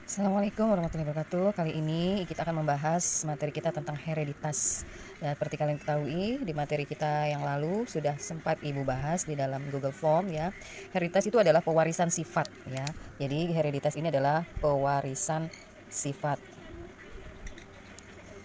Assalamualaikum warahmatullahi wabarakatuh. Kali ini kita akan membahas materi kita tentang hereditas. Dan seperti kalian ketahui, di materi kita yang lalu sudah sempat Ibu bahas di dalam Google Form ya. Hereditas itu adalah pewarisan sifat ya. Jadi hereditas ini adalah pewarisan sifat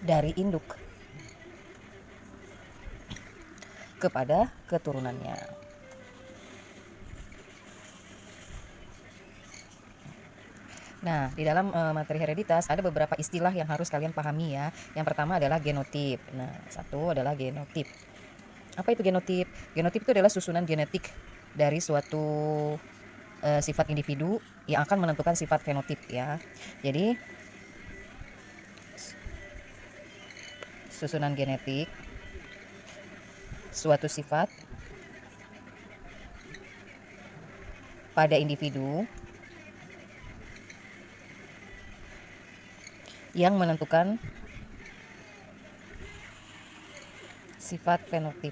dari induk kepada keturunannya. Nah, di dalam materi hereditas ada beberapa istilah yang harus kalian pahami ya. Yang pertama adalah genotip. Nah, satu adalah genotip. Apa itu genotip? Genotip itu adalah susunan genetik dari suatu sifat individu yang akan menentukan sifat fenotip ya. Jadi, susunan genetik suatu sifat pada individu yang menentukan sifat fenotip.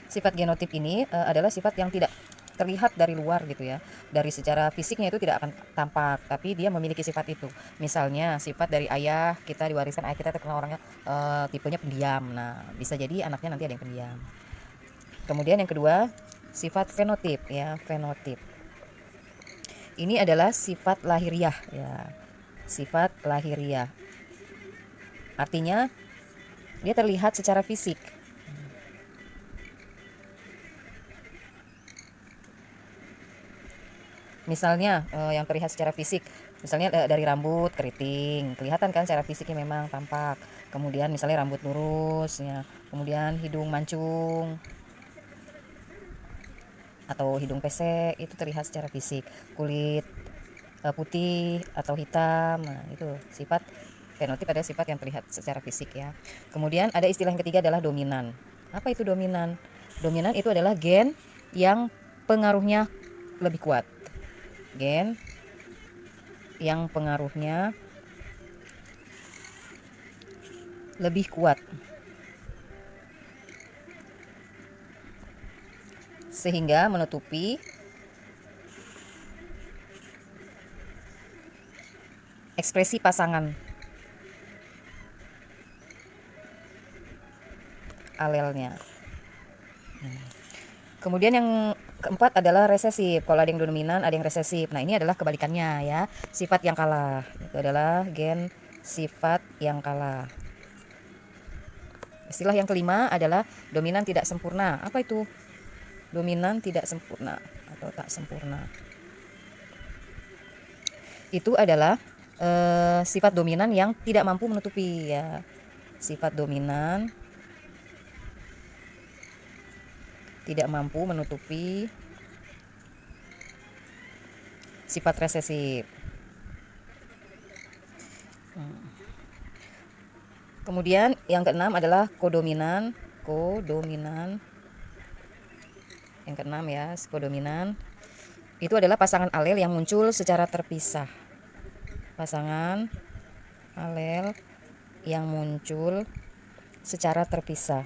Sifat genotip ini adalah sifat yang tidak terlihat dari luar gitu ya. Dari secara fisiknya itu tidak akan tampak, tapi dia memiliki sifat itu. Misalnya sifat dari ayah kita diwariskan, ayah kita terkenal orangnya tipenya pendiam. Nah, bisa jadi anaknya nanti ada yang pendiam. Kemudian yang kedua, sifat fenotip ya, fenotip. Ini adalah sifat lahiriah ya. Sifat lahiriah. Artinya dia terlihat secara fisik. Misalnya yang terlihat secara fisik, misalnya dari rambut keriting, kelihatan kan secara fisiknya memang tampak. Kemudian misalnya rambut lurus ya, kemudian hidung mancung atau hidung pesek, itu terlihat secara fisik. Kulit putih atau hitam, nah itu sifat fenotip, ada sifat yang terlihat secara fisik ya. Kemudian ada istilah yang ketiga adalah dominan. Apa itu dominan? Dominan itu adalah gen yang pengaruhnya lebih kuat. Gen yang pengaruhnya lebih kuat sehingga menutupi ekspresi pasangan alelnya. Kemudian yang keempat adalah resesif. Kalau ada yang dominan, ada yang resesif. Nah, ini adalah kebalikannya ya. Sifat yang kalah. Itu adalah gen sifat yang kalah. Istilah yang kelima adalah dominan tidak sempurna. Apa itu? Dominan tidak sempurna atau tak sempurna. Itu adalah sifat dominan yang tidak mampu menutupi ya. Sifat dominan tidak mampu menutupi sifat resesif. Kemudian yang keenam adalah kodominan. Kodominan. Yang keenam ya, kodominan. Itu adalah pasangan alel yang muncul secara terpisah. Pasangan alel yang muncul secara terpisah.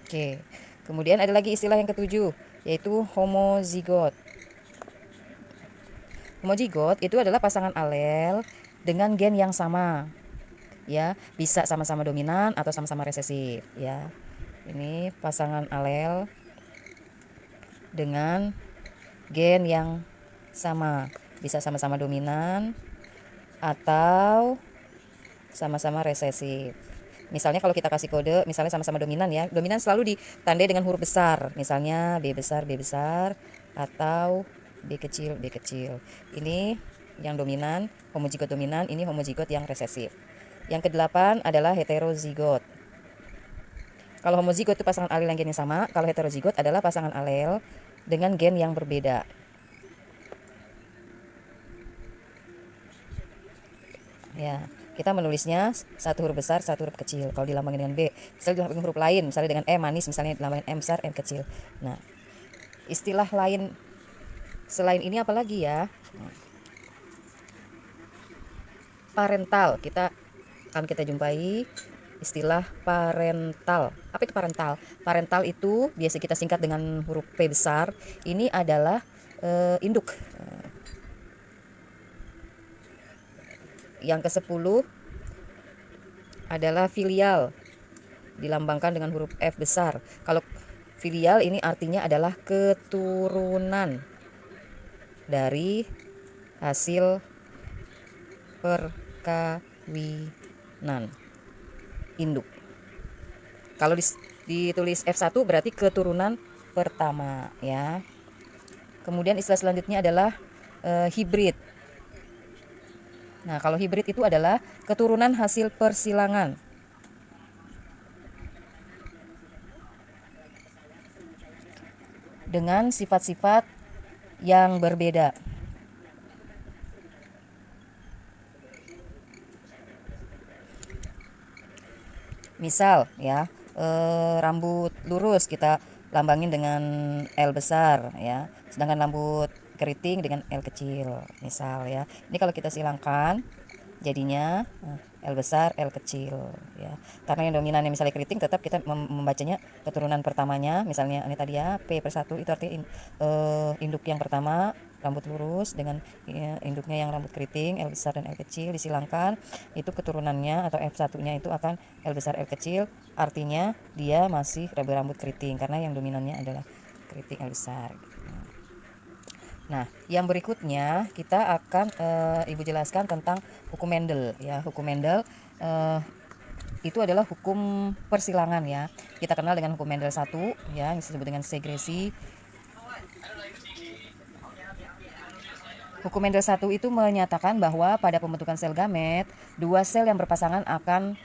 Oke. Kemudian ada lagi istilah yang ketujuh, yaitu homozigot. Homozigot itu adalah pasangan alel dengan gen yang sama. Ya, bisa sama-sama dominan atau sama-sama resesif, ya. Ini pasangan alel dengan gen yang sama, bisa sama-sama dominan atau sama-sama resesif. Misalnya kalau kita kasih kode, misalnya sama-sama dominan ya, dominan selalu ditandai dengan huruf besar, misalnya B besar atau B kecil. Ini yang dominan, homozigot dominan, ini homozigot yang resesif. Yang kedelapan adalah heterozigot. Kalau homozigot itu pasangan alel yang gen yang sama, kalau heterozigot adalah pasangan alel dengan gen yang berbeda. Ya, kita menulisnya satu huruf besar, satu huruf kecil. Kalau dilambangin dengan B, misalnya dilambangin huruf lain, misalnya dengan E manis, misalnya dilambangin M besar, M kecil. Nah, istilah lain selain ini apa lagi ya? Parental, kita akan kita jumpai istilah parental. Apa itu parental? Parental itu biasa kita singkat dengan huruf P besar. Ini adalah induk. Yang ke-10 adalah filial, dilambangkan dengan huruf F besar. Kalau filial ini artinya adalah keturunan dari hasil perkawinan induk. Kalau ditulis F1 berarti keturunan pertama ya. Kemudian istilah selanjutnya adalah hibrid. Nah, kalau hibrid itu adalah keturunan hasil persilangan. Dengan sifat-sifat yang berbeda. Misal ya, rambut lurus kita lambangin dengan L besar ya, sedangkan rambut keriting dengan L kecil misal ya. Ini kalau kita silangkan jadinya L besar L kecil ya, karena yang dominannya misalnya keriting tetap kita membacanya keturunan pertamanya, misalnya ini tadi ya P/1 itu artinya induk yang pertama rambut lurus dengan induknya yang rambut keriting L besar dan L kecil disilangkan, itu keturunannya atau F1 nya itu akan L besar L kecil, artinya dia masih berambut keriting karena yang dominannya adalah keriting L besar. Nah, yang berikutnya kita akan Ibu jelaskan tentang hukum Mendel ya. Hukum Mendel itu adalah hukum persilangan ya. Kita kenal dengan hukum Mendel 1 ya, yang disebut dengan segresi. Hukum Mendel 1 itu menyatakan bahwa pada pembentukan sel gamet, dua sel yang berpasangan akan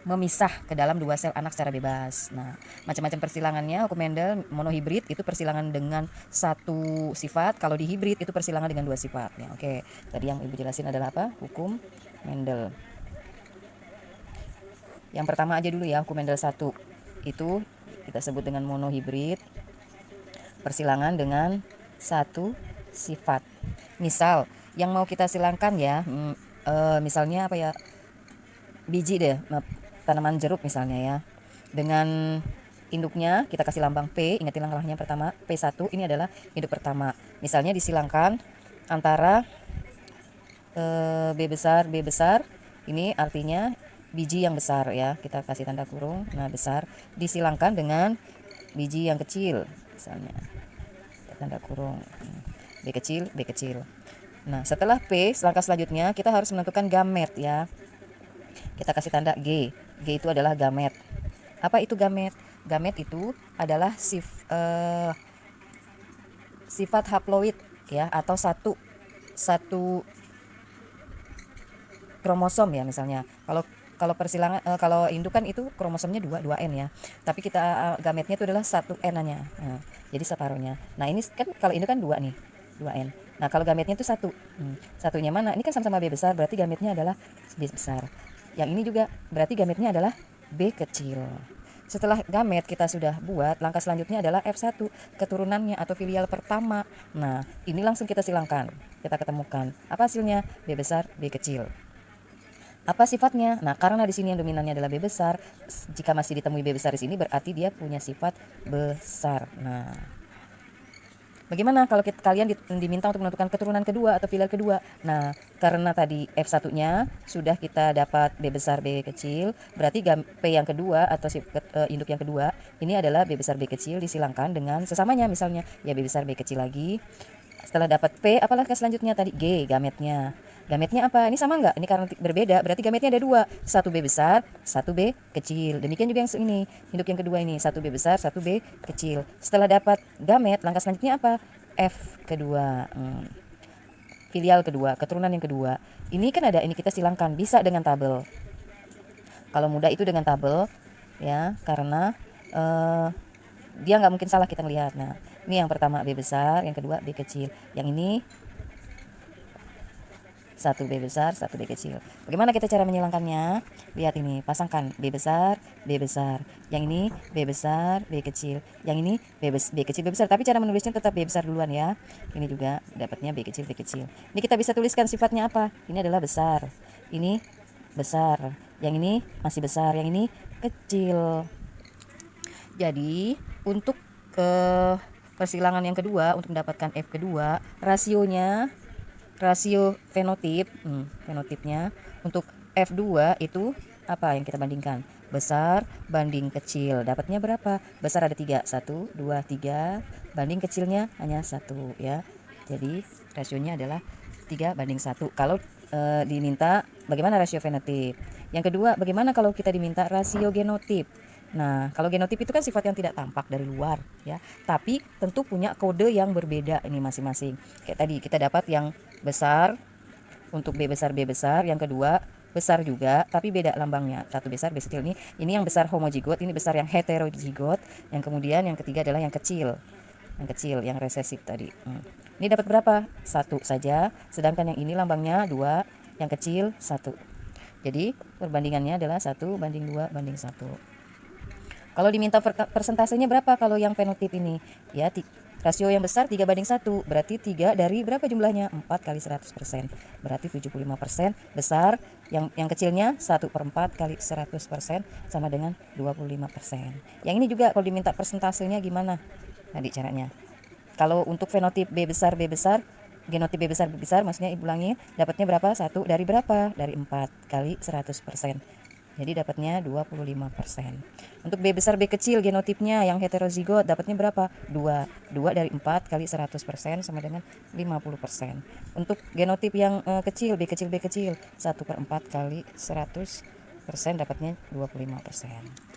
memisah ke dalam dua sel anak secara bebas. Nah, macam-macam persilangannya hukum Mendel. Monohibrid itu persilangan dengan satu sifat, kalau dihibrid itu persilangan dengan dua sifat ya. Oke, tadi yang Ibu jelasin adalah apa? Hukum Mendel. Yang pertama aja dulu ya, hukum Mendel 1 itu kita sebut dengan monohibrid, persilangan dengan satu sifat. Misal yang mau kita silangkan ya, misalnya apa ya, biji deh, tanaman jeruk misalnya ya, dengan induknya kita kasih lambang P, ingatin langkahnya pertama, P1 ini adalah induk pertama, misalnya disilangkan antara B besar, ini artinya biji yang besar ya, kita kasih tanda kurung, nah besar, disilangkan dengan biji yang kecil misalnya, tanda kurung, B kecil. Nah, setelah P, langkah selanjutnya kita harus menentukan gamet ya, kita kasih tanda G. G itu adalah gamet. Apa itu gamet? Gamet itu adalah sifat haploid ya, atau satu kromosom ya misalnya. Kalau persilangan kalau indukan itu kromosomnya 2N ya. Tapi kita gametnya itu adalah 1N-nya. Nah, jadi separuhnya. Nah, ini kan kalau indukan 2 nih, 2N. Nah, kalau gametnya itu 1. Satunya mana? Ini kan sama-sama B besar, berarti gametnya adalah B besar. Yang ini juga berarti gametnya adalah B kecil. Setelah gamet kita sudah buat, langkah selanjutnya adalah F1, keturunannya atau filial pertama. Nah, ini langsung kita silangkan, kita ketemukan. Apa hasilnya? B besar, B kecil. Apa sifatnya? Nah, karena di sini yang dominannya adalah B besar, jika masih ditemui B besar di sini berarti dia punya sifat besar. Nah, bagaimana kalau kalian diminta untuk menentukan keturunan kedua atau filial kedua? Nah, karena tadi F1-nya sudah kita dapat B besar B kecil, berarti P yang kedua atau induk yang kedua ini adalah B besar B kecil, disilangkan dengan sesamanya, misalnya ya B besar B kecil lagi. Setelah dapat P, apalah ke selanjutnya tadi? G, gametnya. Gametnya apa? Ini sama enggak? Ini karena berbeda, berarti gametnya ada dua. Satu B besar, satu B kecil. Demikian juga yang ini, induk yang kedua ini. Satu B besar, satu B kecil. Setelah dapat gamet, langkah selanjutnya apa? F kedua. Filial kedua, keturunan yang kedua. Ini kan ada, ini kita silangkan. Bisa dengan tabel. Kalau mudah itu dengan tabel. Ya, karena dia nggak mungkin salah kita ngelihat. Nah, ini yang pertama B besar, yang kedua B kecil. Yang ini satu B besar, satu B kecil. Bagaimana kita cara menyilangkannya? Lihat ini, pasangkan B besar, B besar. Yang ini B besar, B kecil. Yang ini B kecil, B besar. Tapi cara menulisnya tetap B besar duluan ya. Ini juga dapatnya B kecil, B kecil. Ini kita bisa tuliskan sifatnya apa? Ini adalah besar. Ini besar, yang ini masih besar, yang ini kecil. Jadi untuk persilangan yang kedua, untuk mendapatkan F kedua, rasio fenotipnya untuk F2 itu apa yang kita bandingkan? Besar banding kecil. Dapatnya berapa? Besar ada 3, 1, 2, 3. Banding kecilnya hanya 1 ya. Jadi rasionya adalah 3:1. Kalau diminta bagaimana rasio fenotip. Yang kedua, bagaimana kalau kita diminta rasio genotip? Nah, kalau genotip itu kan sifat yang tidak tampak dari luar ya, tapi tentu punya kode yang berbeda ini masing-masing. Kayak tadi kita dapat yang besar untuk B besar, yang kedua besar juga tapi beda lambangnya. Satu besar, B kecil. Ini yang besar homozigot, ini besar yang heterozigot. Yang kemudian yang ketiga adalah yang kecil. Yang resesif tadi. Ini dapat berapa? 1 saja, sedangkan yang ini lambangnya 2, yang kecil 1. Jadi perbandingannya adalah 1:2:1. Kalau diminta persentasenya berapa kalau yang fenotip ini? Ya, rasio yang besar 3:1, berarti 3 dari berapa jumlahnya? 4 kali 100%, berarti 75%. Besar, yang kecilnya 1/4 kali 100% sama dengan 25%. Yang ini juga kalau diminta persentasenya gimana? Tadi caranya. Kalau untuk fenotip B besar, genotip B besar, maksudnya ibu ulangi, dapatnya berapa? 1 dari berapa? Dari 4 kali 100%. Jadi dapatnya 25%. Untuk B besar B kecil genotipnya yang heterozigot dapatnya berapa? 2. 2 dari 4 kali 100% sama dengan 50%. Untuk genotip yang kecil B kecil 1/4 kali 100% dapatnya 25%.